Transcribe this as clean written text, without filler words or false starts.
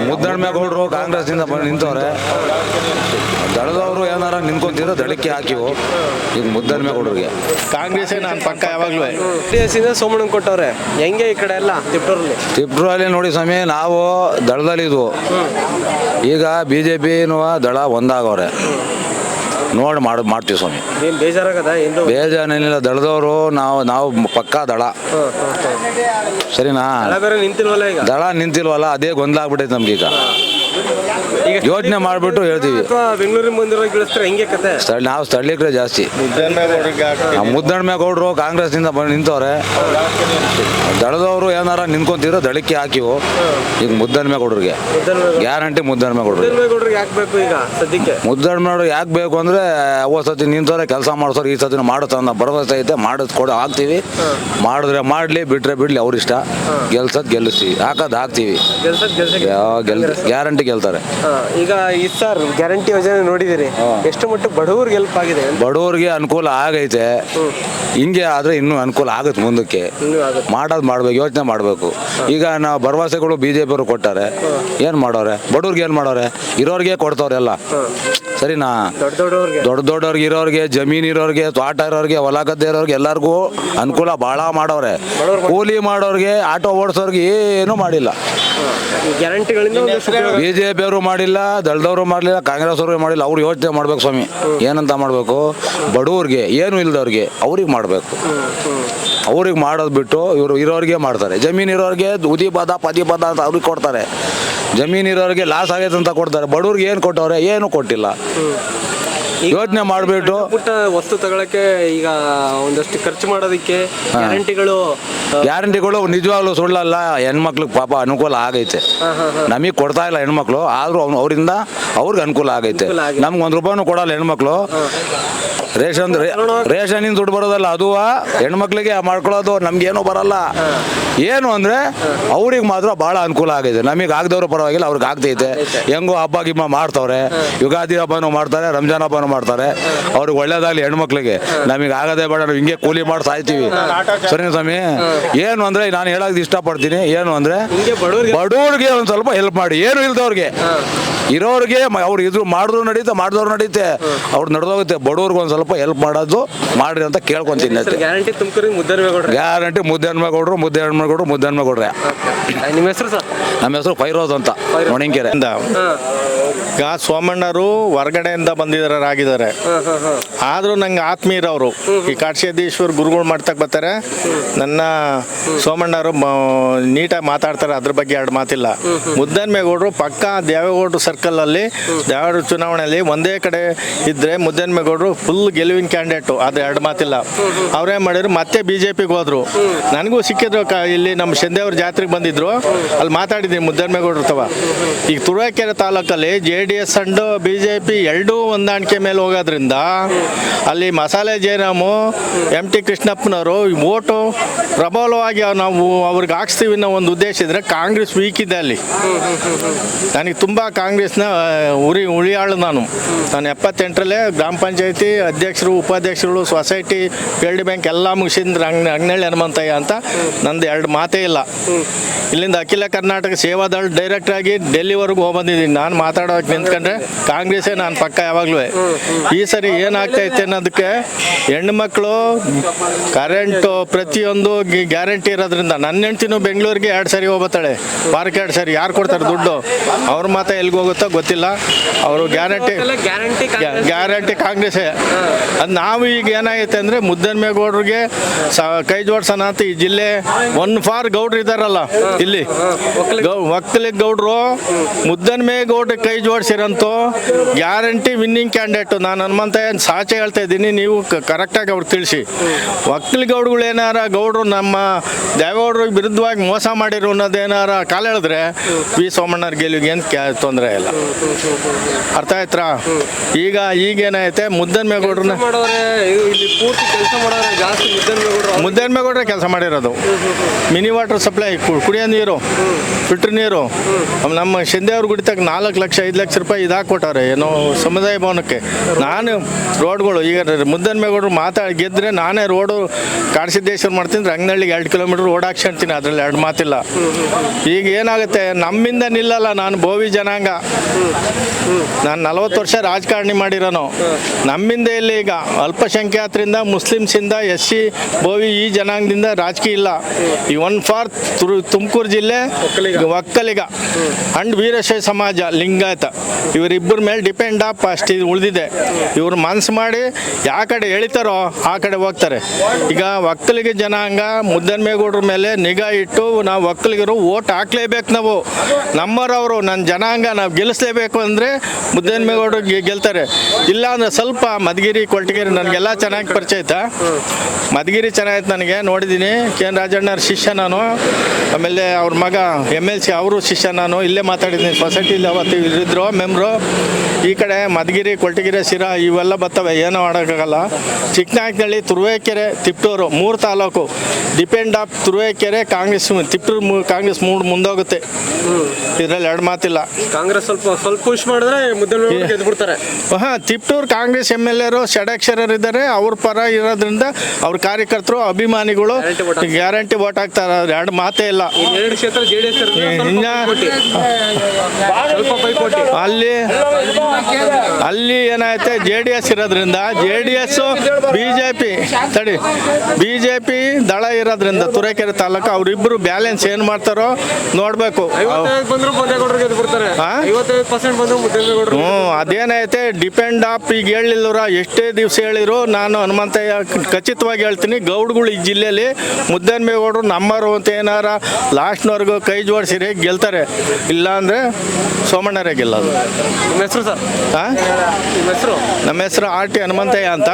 ಮುದ್ದಣ್ಮೇಗೌಡರು ಕಾಂಗ್ರೆಸ್ನಿಂದ ಬಂದು ನಿಂತವ್ರೆ. ದಳದವರು ಏನಾರ ನಿಂತ್ಕೊಂತಿದ್ರೆ ದಳಕ್ಕೆ ಹಾಕಿವು. ಈಗ ಮುದ್ದಣ್ಮೇಗೌಡರಿಗೆ ಕಾಂಗ್ರೆಸ್ ನಾನು ಪಕ್ಕ ಯಾವಾಗಲೂ ಸೋಮಣ್ಣ ಕೊಟ್ಟವ್ರೆ. ಹೆಂಗೆ ಈ ಕಡೆ ಎಲ್ಲ ತಿಪ್ಟೂರಲ್ಲಿ ನೋಡಿ ಸ್ವಾಮಿ, ನಾವು ದಳದಲ್ಲಿದ್ವು. ಈಗ BJP ದಳ ಒಂದಾಗವ್ರೆ. ನೋಡಿ ಮಾಡ್ತೀವಿ ಸ್ವಾಮಿ. ಬೇಜಾರೇನಿಲ್ಲ. ದಳದವರು ನಾವು ಪಕ್ಕಾ ದಳ. ಸರಿನಾ? ದಳ ನಿಂತಿಲ್ವಲ್ಲ, ಅದೇ ಗೊಂದಲ ಆಗ್ಬಿಟ್ಟೈತೆ ನಮ್ಗೆ. ಈಗ ಯೋಚನೆ ಮಾಡ್ಬಿಟ್ಟು ಹೇಳ್ತೀವಿ. ನಾವು ಸ್ಥಳೀಕರೇ ಜಾಸ್ತಿ. ಮುದ್ದಣ್ಮೇಗೌಡರು ಕಾಂಗ್ರೆಸ್ನಿಂದ ಬಂದು ನಿಂತವ್ರೆ. ದಳದವರು ಏನಾರ ನಿಂತ್ಕೊಂತಿದ್ರೆ ದಳಕ್ಕೆ ಹಾಕಿವು. ಈಗ ಮುದ್ದಣ್ಮೇಗೌಡರಿಗೆ ಗ್ಯಾರಂಟಿ. ಮುದ್ದಣ್ಮೇಗೌಡರಿಗೆ ಮುದ್ದಣ್ಮೇಗೌಡರು ಯಾಕೆ ಬೇಕು ಅಂದ್ರೆ, ಸತಿ ನಿಂತವ್ರೆ, ಕೆಲಸ ಮಾಡಿಸೋರು. ಈ ಸತಿ ಮಾಡುತ್ತ ಭರವಸೆ ಐತೆ, ಮಾಡಿಸ್ಕೊಡು ಹಾಕ್ತೀವಿ. ಮಾಡಿದ್ರೆ ಮಾಡಲಿ, ಬಿಟ್ರೆ ಬಿಡ್ಲಿ, ಅವ್ರಿಷ್ಟ. ಗೆಲ್ಲಿಸ್ತೀವಿ, ಹಾಕ್ತೀವಿ. ಗ್ಯಾರಂಟಿ ಗೆಲ್ತಾರೆ. ಈಗ ಸರ್ ಗ್ಯಾರಂಟಿ ಯೋಜನೆ ನೋಡಿದಿರಿ, ಎಷ್ಟು ಮಟ್ಟಿಗೆ ಬಡವರಿಗೆ ಹೆಲ್ಪ್ ಆಗಿದೆ? ಬಡವರಿಗೆ ಅನುಕೂಲ ಆಗೈತೆ. ಹಿಂಗೆ ಆದ್ರೆ ಇನ್ನೂ ಅನುಕೂಲ ಆಗುತ್ತೆ ಮುಂದಕ್ಕೆ. ಮಾಡ್ಬೇಕು, ಯೋಚನೆ ಮಾಡಬೇಕು. ಈಗ ನಾವು ಭರವಸೆಗಳು BJP ಅವರು ಕೊಟ್ಟಾರೆ, ಏನ್ ಮಾಡೋರೆ? ಬಡವ್ರಿಗೆ ಏನ್ ಮಾಡೋರೆ? ಇರೋರಿಗೆ ಕೊಡ್ತವ್ರೆಲ್ಲ. ಸರಿನಾ? ದೊಡ್ಡವ್ರಿಗೆ ಇರೋರಿಗೆ, ಜಮೀನ್ ಇರೋರಿಗೆ, ತೋಟ ಇರೋರಿಗೆ, ಹೊಲ ಗದ್ದೆ ಇರೋರಿಗೆ ಎಲ್ಲರಿಗೂ ಅನುಕೂಲ ಭಾಳ ಮಾಡವ್ರೆ. ಕೂಲಿ ಮಾಡೋರಿಗೆ, ಆಟೋ ಓಡಿಸೋರ್ಗೆ ಏನು ಮಾಡಿಲ್ಲ. BJP ಅವರು ಮಾಡಿಲ್ಲ, ದಳದವರು ಮಾಡಲಿಲ್ಲ, ಕಾಂಗ್ರೆಸ್ ಅವರು ಮಾಡಿಲ್ಲ. ಅವ್ರು ಯೋಚನೆ ಮಾಡ್ಬೇಕು ಸ್ವಾಮಿ, ಏನಂತ ಮಾಡಬೇಕು? ಬಡವ್ರಿಗೆ, ಏನು ಇಲ್ದವ್ರಿಗೆ ಅವ್ರಿಗೆ ಮಾಡಬೇಕು. ಅವ್ರಿಗೆ ಮಾಡೋದು ಬಿಟ್ಟು ಇವರು ಇರೋರಿಗೆ ಮಾಡ್ತಾರೆ. ಜಮೀನು ಇರೋರಿಗೆ ಉದಿಪದ ಪದಿಪದ ಅಂತ ಅವ್ರಿಗೆ ಕೊಡ್ತಾರೆ. ಜಮೀನು ಇರೋರಿಗೆ ಲಾಸ್ ಆಗೈತೆ ಅಂತ ಕೊಡ್ತಾರೆ. ಬಡವ್ರಿಗೆ ಏನು ಕೊಟ್ಟವ್ರೆ? ಏನು ಕೊಟ್ಟಿಲ್ಲ. ಯೋಚನೆ ಮಾಡಿಬಿಟ್ಟು ವಸ್ತು ತಗೊಳಕ್ಕೆ ಈಗ ಒಂದಷ್ಟು ಖರ್ಚು ಮಾಡೋದಕ್ಕೆ ಗ್ಯಾರಂಟಿಗಳು ನಿಜವಾಗ್ಲೂ ಸುಳ್ಳಲ್ಲ. ಹೆಣ್ಮಕ್ಳಿಗೆ ಪಾಪ ಅನುಕೂಲ ಆಗೈತೆ. ನಮಗೆ ಕೊಡ್ತಾ ಇಲ್ಲ ಹೆಣ್ಮಕ್ಳು, ಆದ್ರೂ ಅವರಿಂದ ಅವ್ರಿಗೆ ಅನುಕೂಲ ಆಗೈತೆ. ನಮ್ಗೆ ₹1 ಕೊಡಲ್ಲ ಹೆಣ್ಮಕ್ಳು. ರೇಷನಿಂದ ದುಡ್ಡು ಬರೋದಲ್ಲ, ಅದು ಹೆಣ್ಮಕ್ಳಿಗೆ ಮಾಡ್ಕೊಳ್ಳೋದು. ನಮ್ಗೇನು ಬರಲ್ಲ. ಏನು ಅಂದ್ರೆ ಅವ್ರಿಗೆ ಮಾತ್ರ ಬಹಳ ಅನುಕೂಲ ಆಗಿದೆ. ನಮಗೆ ಆಗದವ್ರು ಪರವಾಗಿಲ್ಲ, ಅವ್ರಿಗೆ ಆಗ್ತೈತೆ. ಹೆಂಗೋ ಹಬ್ಬ ಗಿಬ್ಬ ಮಾಡ್ತವ್ರೆ. ಯುಗಾದಿ ಹಬ್ಬನೂ ಮಾಡ್ತಾರೆ, ರಂಜಾನ್ ಹಬ್ಬನೂ ಮಾಡ್ತಾರೆ. ಅವ್ರಿಗೆ ಒಳ್ಳೇದಾಗಲಿ ಹೆಣ್ಮಕ್ಳಿಗೆ. ನಮಗೆ ಆಗದೆ ಬೇಡ, ನಾವು ಹಿಂಗೆ ಕೂಲಿ ಮಾಡಿ ಸಾಯ್ತೀವಿ. ಸರಿ ಸ್ವಾಮಿ? ಏನು ಅಂದ್ರೆ ನಾನು ಹೇಳೋದು ಇಷ್ಟಪಡ್ತೀನಿ. ಏನು ಅಂದ್ರೆ ಬಡವ್ರಿಗೆ ಒಂದು ಸ್ವಲ್ಪ ಹೆಲ್ಪ್ ಮಾಡಿ. ಏನು ಇಲ್ದವ್ರಿಗೆ, ಇರೋರಿಗೆ ಅವ್ರು ಇದ್ರು ಮಾಡಿದ್ರು ನಡೀತೆ, ಮಾಡಿದವ್ರು ನಡೀತೆ, ಅವ್ರು ನಡೆದೋಗುತ್ತೆ. ಬಡವ್ರಿಗೆ ಒಂದು ಸ್ವಲ್ಪ ಹೆಲ್ಪ್ ಮಾಡೋದು ಮಾಡ್ರಿ ಅಂತ ಕೇಳ್ಕೊಂತೀನಿ. ಗ್ಯಾರಂಟಿ ಮುದ್ದಣ್ಮೇಗೌಡ್ರೆ. ನಿಮ್ಮ ಹೆಸರು ಸರ್? ನಮ್ಮ ಹೆಸರು ಫೈರೋಜ್ ಅಂತ, ಹೊಣೆಂಕೆರೆ. ಈಗ ಸೋಮಣ್ಣರು ಹೊರಗಡೆಯಿಂದ ಬಂದಿದ್ದಾರಾಗಿದ್ದಾರೆ. ಆದರೂ ನಂಗೆ ಆತ್ಮೀಯರವರು. ಈ ಕಾಟಸೇದೀಶ್ವರ ಗುರುಗಳು ಮಾಡ್ತಕ್ಕೆ ಬರ್ತಾರೆ. ನನ್ನ ಸೋಮಣ್ಣರು ನೀಟಾಗಿ ಮಾತಾಡ್ತಾರೆ, ಅದ್ರ ಬಗ್ಗೆ ಎರಡು ಮಾತಿಲ್ಲ. ಮುದ್ದಣ್ಮೇಗೌಡರು ಪಕ್ಕ ದೇವೇಗೌಡರು ಸರ್ಕಲಲ್ಲಿ, ದೇವೇಗೌಡರು ಚುನಾವಣೆಯಲ್ಲಿ ಒಂದೇ ಕಡೆ ಇದ್ದರೆ ಮುದ್ದಣ್ಮೇಗೌಡರು ಫುಲ್ ಗೆಲುವಿನ ಕ್ಯಾಂಡಿಡೇಟು. ಅದು ಎರಡು ಮಾತಿಲ್ಲ. ಅವ್ರೇನು ಮಾಡಿದ್ರು, ಮತ್ತೆ BJPಗೆ ಹೋದ್ರು. ನನಗೂ ಸಿಕ್ಕಿದ್ರು. ಇಲ್ಲಿ ನಮ್ಮ ಶಂದೇವ್ರ ಜಾತ್ರೆಗೆ ಬಂದಿದ್ರು. ಅಲ್ಲಿ ಮಾತಾಡಿದ್ದೀನಿ ಮುದ್ದಣ್ಮೇಗೌಡರು ತವ. ಈಗ ತುರುವೇಕೆರೆ ತಾಲೂಕಲ್ಲಿ JDS ಅಂಡ್ BJP ಎರಡೂ ಹೊಂದಾಣಿಕೆ ಮೇಲೆ ಹೋಗೋದ್ರಿಂದ ಅಲ್ಲಿ ಮಸಾಲೆ ಜಯರಾಮು, MT ಕೃಷ್ಣಪ್ಪನವರು ಓಟು ಪ್ರಬಲವಾಗಿ ನಾವು ಅವ್ರಿಗೆ ಹಾಕ್ಸ್ತೀವಿ ಅನ್ನೋ ಒಂದು ಉದ್ದೇಶ ಇದ್ರೆ ಕಾಂಗ್ರೆಸ್ ವೀಕ್ ಇದೆ ಅಲ್ಲಿ. ನನಗೆ ತುಂಬ ಕಾಂಗ್ರೆಸ್ನ ಉಳಿಯಾಳು. ನಾನು 78ರಲ್ಲೇ ಗ್ರಾಮ ಪಂಚಾಯತಿ ಅಧ್ಯಕ್ಷರು, ಉಪಾಧ್ಯಕ್ಷರುಗಳು, ಸೊಸೈಟಿ, ಫೀಲ್ಡ್ ಬ್ಯಾಂಕ್ ಎಲ್ಲ ಮುಗಿಸಿದ್ರೆ ಅಂಗನಹಳ್ಳಿ ಹನುಮಂತಯ್ಯ ಅಂತ ನಂದು ಎರಡು ಮಾತೇ ಇಲ್ಲ. ಇಲ್ಲಿಂದ ಅಖಿಲ ಕರ್ನಾಟಕ ಸೇವಾದಳ ಡೈರೆಕ್ಟರ್ ಆಗಿ ಡೆಲ್ಲಿವರೆಗೂ ಹೋಗ್ಬಂದಿದ್ದೀನಿ. ನಾನು ಮಾತಾಡೋಕೆ ನಿಂತ್ಕೊಂಡ್ರೆ ಕಾಂಗ್ರೆಸ್ಸೇ ನಾನು ಪಕ್ಕ ಯಾವಾಗಲೂ. ಈ ಸರಿ ಏನಾಗ್ತೈತೆ ಅನ್ನೋದಕ್ಕೆ ಹೆಣ್ಮಕ್ಳು ಕರೆಂಟು ಪ್ರತಿಯೊಂದು ಗ್ಯಾರಂಟಿ ಇರೋದ್ರಿಂದ ನನ್ನ ಹೆಂಡ್ತಿನೂ ಬೆಂಗಳೂರಿಗೆ 2 ಸರಿ ಹೋಗ್ಬತ್ತಾಳೆ, ವಾರಕ್ಕೆ 2 ಸರಿ. ಯಾರು ಕೊಡ್ತಾರೆ ದುಡ್ಡು? ಅವ್ರ ಮಾತ್ರ ಎಲ್ಲಿಗೆ ಹೋಗುತ್ತೋ ಗೊತ್ತಿಲ್ಲ. ಅವರು ಗ್ಯಾರಂಟಿ ಕಾಂಗ್ರೆಸ್ಸೇ. ಅದು ನಾವು ಈಗ ಏನಾಗೈತೆ ಅಂದರೆ ಮುದ್ದಣ್ಮೇಗೌಡರಿಗೆ ಕೈ ಜೋಡ್ಸೋಣ ಅಂತ ಈ ಜಿಲ್ಲೆ ಫಾರ್ ಗೌಡ್ರು ಇದ್ದಾರಲ್ಲ ಇಲ್ಲಿ, ಒಕ್ಕಲಿಗ ಗೌಡ್ರು ಮುದ್ದಣ್ಮೇಗೌಡ್ರಿಗೆ ಕೈ ಜೋಡಿಸಿರಂತೂ ಗ್ಯಾರಂಟಿ ವಿನ್ನಿಂಗ್ ಕ್ಯಾಂಡಿಡೇಟು. ನಾನು ಹನುಮಂತಯ್ಯನ ಸಾಚೆ ಹೇಳ್ತಾ ಇದ್ದೀನಿ, ನೀವು ಕರೆಕ್ಟಾಗಿ ಅವ್ರಿಗೆ ತಿಳಿಸಿ. ಒಕ್ಕಲಿಗೌಡ್ಗಳು ಏನಾರ ಗೌಡ್ರು ನಮ್ಮ ದೇವೇಗೌಡರಿಗೆ ವಿರುದ್ಧವಾಗಿ ಮೋಸ ಮಾಡಿರೋ ಅನ್ನೋದೇನಾರ ಕಾಲ ಹೇಳಿದ್ರೆ ಸೋಮಣ್ಣರ ಗೆಲುವಿಗೆ ಏನು ತೊಂದರೆ ಇಲ್ಲ. ಅರ್ಥ ಆಯ್ತಾ? ಈಗೇನೈತೆ ಮುದ್ದಣ್ಮೇಗೌಡ್ರನ್ನ ಮುದ್ದಣ್ಮೇಗೌಡ್ರೆ ಕೆಲಸ ಮಾಡಿರೋದು. ಮಿನಿ ವಾಟರ್ ಸಪ್ಲೈ, ಕುಡಿಯೋ ನೀರು, ಫಿಲ್ಟರ್ ನೀರು. ನಮ್ಮ ಶಿಂದೆ ಅವ್ರ ಗುಡಿತಾಗ 4 ಲಕ್ಷ 5 ಲಕ್ಷ ರೂಪಾಯಿ ಇದಾಕೊಟ್ಟವ್ರೆ ಏನೋ ಸಮುದಾಯ ಭವನಕ್ಕೆ. ನಾನು ರೋಡ್ಗಳು ಈಗ ಮುದ್ದನ್ಮೇಗೌಡರು ಗೆದ್ದರೆ ನಾನೇ ರೋಡು ಕಾಡಸಿದ್ದೇಶ್ವರ ಮಾಡ್ತೀನಿ, ರಂಗನಹಳ್ಳಿಗೆ 2 ಕಿಲೋಮೀಟ್ರ್ ರೋಡ್ ಹಾಕ್ಸ್ಕೊಂತೀನಿ, ಅದರಲ್ಲಿ 2 ಮಾತಿಲ್ಲ. ಈಗ ಏನಾಗುತ್ತೆ, ನಮ್ಮಿಂದ ನಿಲ್ಲಲ್ಲ. ನಾನು ಬೋವಿ ಜನಾಂಗ, ನಾನು 40 ವರ್ಷ ರಾಜಕಾರಣಿ ಮಾಡಿರೋನು. ನಮ್ಮಿಂದ ಇಲ್ಲಿ ಈಗ ಅಲ್ಪಸಂಖ್ಯಾತರಿಂದ, ಮುಸ್ಲಿಮ್ಸಿಂದ, SC, ಬೋವಿ ಈ ಜನಾಂಗದಿಂದ ರಾಜಕೀಯ ಇಲ್ಲ. ಈ 1/4 ತುಮಕೂರು ಜಿಲ್ಲೆ ಒಕ್ಕಲಿಗ ಅಂಡ್ ವೀರಶೈವ ಸಮಾಜ ಲಿಂಗಾಯತ ಇವರಿಬ್ಬರ ಮೇಲೆ ಡಿಪೆಂಡ್ ಆಪ್ ಅಷ್ಟು ಇದು ಉಳಿದಿದೆ. ಇವ್ರು ಮನಸ್ಸು ಮಾಡಿ ಯಾವ ಕಡೆ ಎಳಿತಾರೋ ಆ ಕಡೆ ಹೋಗ್ತಾರೆ. ಈಗ ಒಕ್ಕಲಿಗ ಜನಾಂಗ ಮುದ್ದನ್ಮೇಗೌಡ್ರ ಮೇಲೆ ನಿಗಾ ಇಟ್ಟು ನಾವು ಒಕ್ಕಲಿಗರು ಓಟ್ ಹಾಕ್ಲೇಬೇಕು. ನಾವು ನಮ್ಮರವರು, ನನ್ನ ಜನಾಂಗ ನಾವು ಗೆಲ್ಲಿಸ್ಲೇಬೇಕು ಅಂದರೆ ಮುದ್ದನ್ಮೇಗೌಡರು ಗೆಲ್ತಾರೆ. ಇಲ್ಲ ಅಂದರೆ ಸ್ವಲ್ಪ ಮಧುಗಿರಿ, ಕೊರಟಗೆರೆ ನನಗೆಲ್ಲ ಚೆನ್ನಾಗಿ ಪರಿಚಯ ಆಯ್ತಾ. ಮಧುಗಿರಿ ಚೆನ್ನಾಗಿತ್ತು, ನನಗೆ ನೋಡಿದ್ದೀನಿ. KN ರಾಜಣ್ಣವ್ರ ಶಿಷ್ಯ ನಾನು. ಆಮೇಲೆ ಅವ್ರ ಮಗ MLC ಅವರು ಶಿಷ್ಯ ನಾನು. ಇಲ್ಲೇ ಮಾತಾಡಿದ್ದೀನಿ, ಸೊಸೈಟಿಲಿ ಅವತ್ತು ಇದ್ದರು ಮೆಂಬ್ರು. ಈ ಕಡೆ ಮಧುಗಿರಿ, ಕೊರಟಗೆರೆ, ಸಿರಾ ಇವೆಲ್ಲ ಬರ್ತವೆ, ಏನೂ ಮಾಡೋಕ್ಕಾಗಲ್ಲ. Chikkanayakanahalli, Turuvekere, Tiptur 3 taluk depend of Turuvekere Congress. ತಿಪ್ಟೂರು ಕಾಂಗ್ರೆಸ್ ಮುಂದೋಗುತ್ತೆ, ಇದರಲ್ಲಿ 2 ಮಾತಿಲ್ಲ. ಕಾಂಗ್ರೆಸ್ ಸ್ವಲ್ಪ ಪುಷ್ ಮಾಡಿದ್ರೆ ಮುದ್ದನ್ಮೇಗೌಡರು ಗೆದ್ಬಿಡ್ತಾರೆ. ಹಾಂ, ತಿಪ್ಟೂರು ಕಾಂಗ್ರೆಸ್ MLA ಷಡಕ್ಷರರಿದ್ದಾರೆ. ಅವ್ರ ಪರ ಇರೋದ್ರಿಂದ ಅವ್ರ ಕಾರ್ಯಕರ್ತರು, ಅಭಿಮಾನಿಗಳು ಗ್ಯಾರಂಟಿ ವೋಟ್ ಹಾಕ್ತಾರೆ, 2 ಮಾತೇ ಇಲ್ಲ. 2 ಕ್ಷೇತ್ರ JDS ಅಲ್ಲಿ ಏನಾಯ್ತು, JDS ಇರೋದ್ರಿಂದ JDS BJP ದಳ ಇರೋದ್ರಿಂದ ತುರುವೇಕೆರೆ ತಾಲೂಕು ಅವರಿಬ್ಬರು ಬ್ಯಾಲೆನ್ಸ್ ಏನು ಮಾಡ್ತಾರೋ ನೋಡಬೇಕು. ಅದೇನೈತೆ ಡಿಪೆಂಡ್ ಆಫ್. ಈಗ ಹೇಳಿಲ್ಲವ್ರ ಎಷ್ಟೇ ದಿವಸ ಹೇಳಿರು, ನಾನು ಹನುಮಂತಯ್ಯ ಖಚಿತವಾಗಿ ಹೇಳ್ತೀನಿ, ಗೌಡ್ಗಳು ಈ ಜಿಲ್ಲೆಯಲ್ಲಿ ಮುದ್ದನ್ಮೇಗೌಡರು ನಮ್ಮರು ಅಂತ ಏನಾರ ಲಾಸ್ಟ್ನವರೆಗೂ ಕೈ ಜೋಡಿಸಿರಿ ಗೆಲ್ತಾರೆ. ಇಲ್ಲ ಅಂದರೆ ಸೋಮಣ್ಣರೇ ಗೆಲ್ಲೋದು. ನಿಮ್ಮ ಹೆಸರು ಸರ್? ಹಾಂ, ನಮ್ಮ ಹೆಸರು RT ಹನುಮಂತಯ್ಯ ಅಂತ.